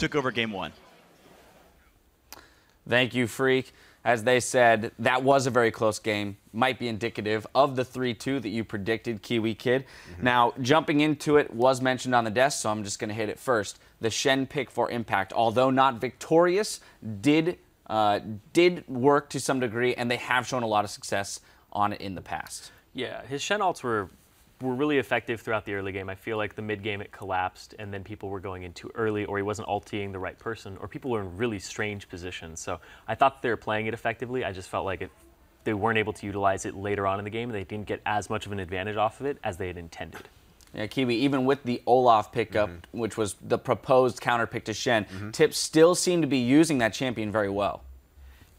took over game 1. Thank you, Freak. As they said, that was a very close game. Might be indicative of the 3-2 that you predicted, Kiwikid. Now, jumping into it was mentioned on the desk, so I'm just going to hit it first. The Shen pick for Impact, although not victorious, did work to some degree, and they have shown a lot of success on it in the past. Yeah, his Shen ults were really effective throughout the early game. I feel like the mid game it collapsed, and then people were going in too early, or he wasn't ulting the right person, or people were in really strange positions. So I thought they were playing it effectively. I just felt like they weren't able to utilize it later on in the game, and they didn't get as much of an advantage off of it as they had intended. Yeah, Kiwi, even with the Olaf pickup, which was the proposed counter pick to Shen, Tip still seemed to be using that champion very well.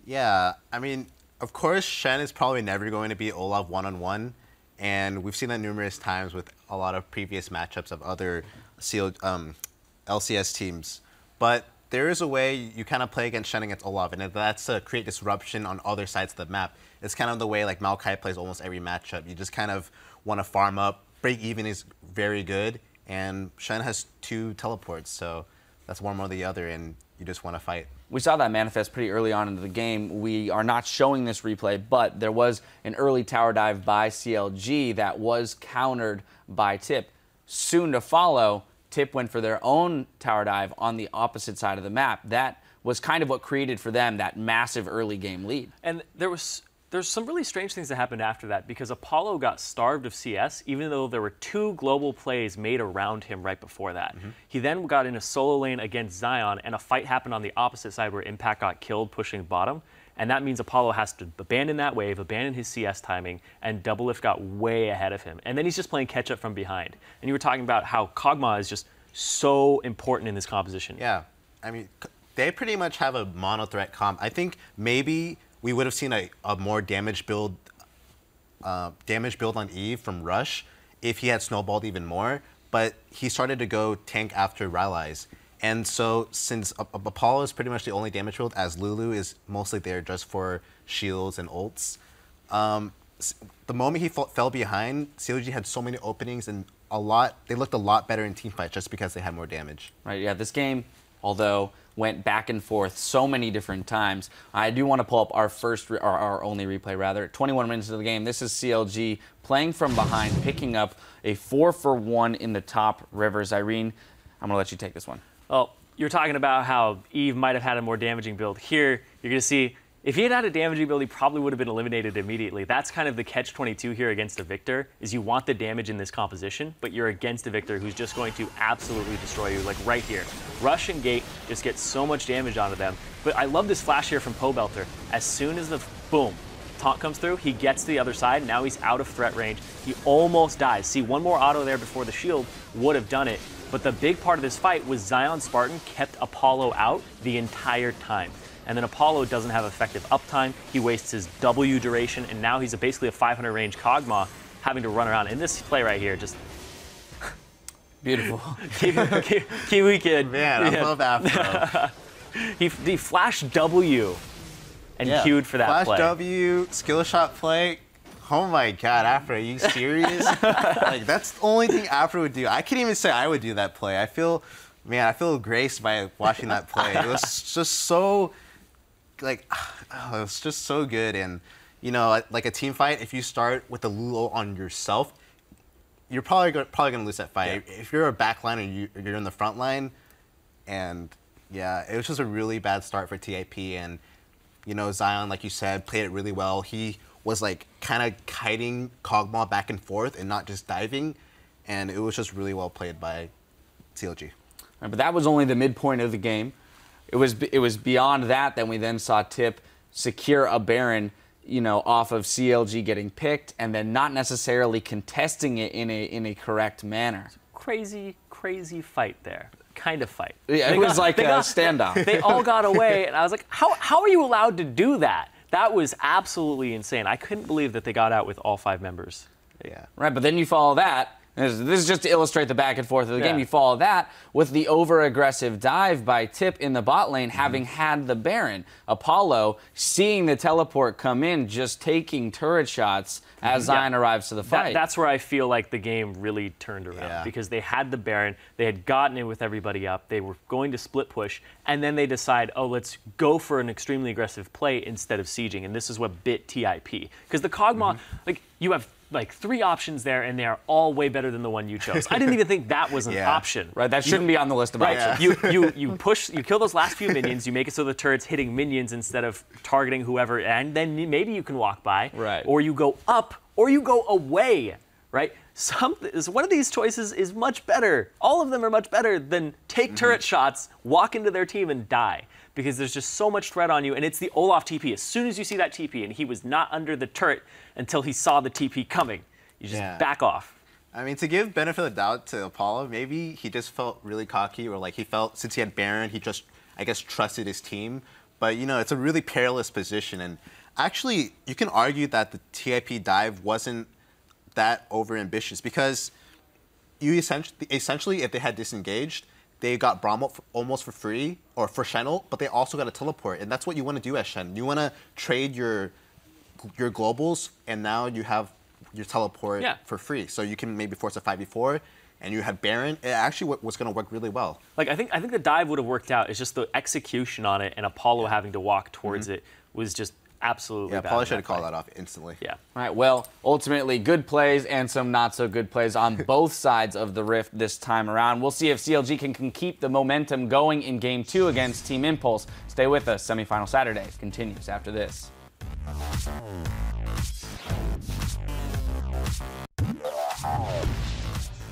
Yeah, I mean, of course, Shen is probably never going to be Olaf one-on-one. And we've seen that numerous times with a lot of previous matchups of other LCS teams. But there is a way you kind of play against Shen against Olaf, and that's to create disruption on other sides of the map. It's kind of the way like Maokai plays almost every matchup. You just kind of want to farm up. Break even is very good, and Shen has 2 teleports, so that's one more than the other, and you just want to fight. We saw that manifest pretty early on into the game. We are not showing this replay, but there was an early tower dive by CLG that was countered by Tip. Soon to follow, Tip went for their own tower dive on the opposite side of the map. That was kind of what created for them that massive early game lead. And there's some really strange things that happened after that, because Apollo got starved of CS, even though there were 2 global plays made around him right before that. He then got in a solo lane against Zion, and a fight happened on the opposite side where Impact got killed pushing bottom. And that means Apollo has to abandon that wave, abandon his CS timing, and Doublelift got way ahead of him. And then he's just playing catch up from behind. And you were talking about how Kog'Maw is just so important in this composition. Yeah, I mean, they pretty much have a mono-threat comp. I think maybe we would have seen a more damage build on Eve from Rush if he had snowballed even more, but he started to go tank after Rylai's. And so since Apollo is pretty much the only damage build, as Lulu is mostly there just for shields and ults, the moment he fell behind, CLG had so many openings, and they looked a lot better in teamfights just because they had more damage. Right, yeah, this game, although went back and forth so many different times. I do want to pull up our only replay rather. 21 minutes of the game. This is CLG playing from behind, picking up a 4-for-1 in the top. Rivers, Irene, I'm gonna let you take this one. Well, you're talking about how Eve might have had a more damaging build. Here, you're gonna see, if he had had a damaging build, he probably would have been eliminated immediately. That's kind of the catch-22 here against a Victor, is you want the damage in this composition, but you're against a Victor who's just going to absolutely destroy you, like right here. Rush and Gate just get so much damage onto them. But I love this flash here from Pobelter. As soon as the, boom, taunt comes through, he gets to the other side. Now he's out of threat range. He almost dies. See, one more auto there before the shield would have done it. But the big part of this fight was Zion Spartan kept Apollo out the entire time. And then Apollo doesn't have effective uptime. He wastes his W duration, and now he's basically a 500 range Kog'Maw having to run around. In this play right here, just beautiful. Kiwikid. Man, I love Afro. he flashed W and queued for that Flash play. W, skill shot play. Oh my God, Afro, are you serious? Like, that's the only thing Afro would do. I can't even say I would do that play. I feel graced by watching that play. It was just so, like, it was just so good. And, you know, like a team fight, if you start with the Lulu on yourself, you're probably gonna lose that fight. Yeah. If you're a backline or you're in the front line, and yeah, it was just a really bad start for TIP. And, you know, Zion, like you said, played it really well. He was like kind of kiting Kog'Maw back and forth and not just diving, and it was just really well played by CLG. Right, but that was only the midpoint of the game. It was beyond that we then saw Tip secure a Baron, you know, off of CLG getting picked, and then not necessarily contesting it in a correct manner. Crazy fight there. Kind of fight. Yeah, it was like a standoff. They all got away, and I was like, how are you allowed to do that? That was absolutely insane. I couldn't believe that they got out with all 5 members. Yeah. Right, but then you follow that, This is just to illustrate the back and forth of the game. Yeah. You follow that with the over-aggressive dive by Tip in the bot lane, having had the Baron. Apollo seeing the teleport come in, just taking turret shots as Zion arrives to the fight. That's where I feel like the game really turned around because they had the Baron, they had gotten in with everybody up, they were going to split push, and then they decide, oh, let's go for an extremely aggressive play instead of sieging, and this is what bit TIP. Because the Kog'Maw, like, you have like 3 options there, and they are all way better than the one you chose. I didn't even think that was an option. Right, that shouldn't be on the list of options. You kill those last few minions, you make it so the turret's hitting minions instead of targeting whoever, and then maybe you can walk by. Right. Or you go up, or you go away, right? One of these choices is much better. All of them are much better than take turret shots, walk into their team, and die. Because there's just so much threat on you, and it's the Olaf TP. As soon as you see that TP, and he was not under the turret until he saw the TP coming, you just back off. I mean, to give benefit of the doubt to Apollo, maybe he just felt really cocky, or like he felt since he had Baron, he just, I guess, trusted his team. But, you know, it's a really perilous position, and actually, you can argue that the TIP dive wasn't that over-ambitious, because you essentially, if they had disengaged, they got Braum almost for free, or for Shen'el, but they also got a teleport, and that's what you want to do as Shen. You want to trade your globals, and now you have your teleport for free, so you can maybe force a 5v4, and you have Baron. It actually was going to work really well. Like I think the dive would have worked out. It's just the execution on it, and Apollo having to walk towards it was just absolutely bad. Apollo should have called that off instantly. Yeah. All right, well, ultimately, good plays and some not-so-good plays on both sides of the Rift this time around. We'll see if CLG can keep the momentum going in Game 2 against Team Impulse. Stay with us. Semifinal Saturday continues after this.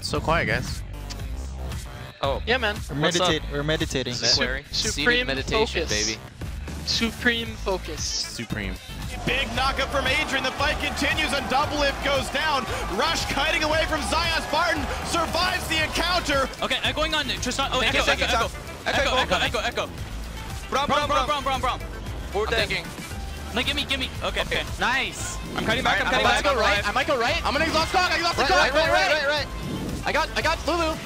So quiet, guys. Oh. Yeah, man. We're meditating. Supreme meditation, focus. baby. Supreme focus. Supreme. Big knockup from Adrian. The fight continues and double lift goes down. Rush kiting away from Zion. Spartan survives the encounter. Okay, going on Tristan. Oh, Echo. Brom. We're thinking. No, gimme. Okay. Nice. I'm cutting back. I might go right. I'm gonna exhaust dog. I exhaust the dog. Right. I got Lulu.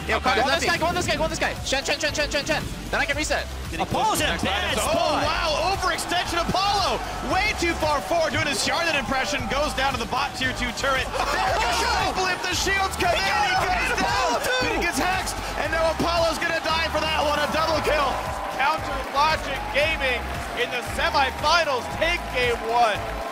Yo, go on this guy. Shen. Then I can reset. Apollo's in a bad spot. Oh, wow. Overextension Apollo. Way too far forward. Doing his Charlotte impression. Goes down to the bot tier 2 turret. There goes Triple if the shields come in. He goes down. But he gets hexed. And now Apollo's going to die for that one. A double kill. Counter Logic Gaming in the semifinals take Game 1.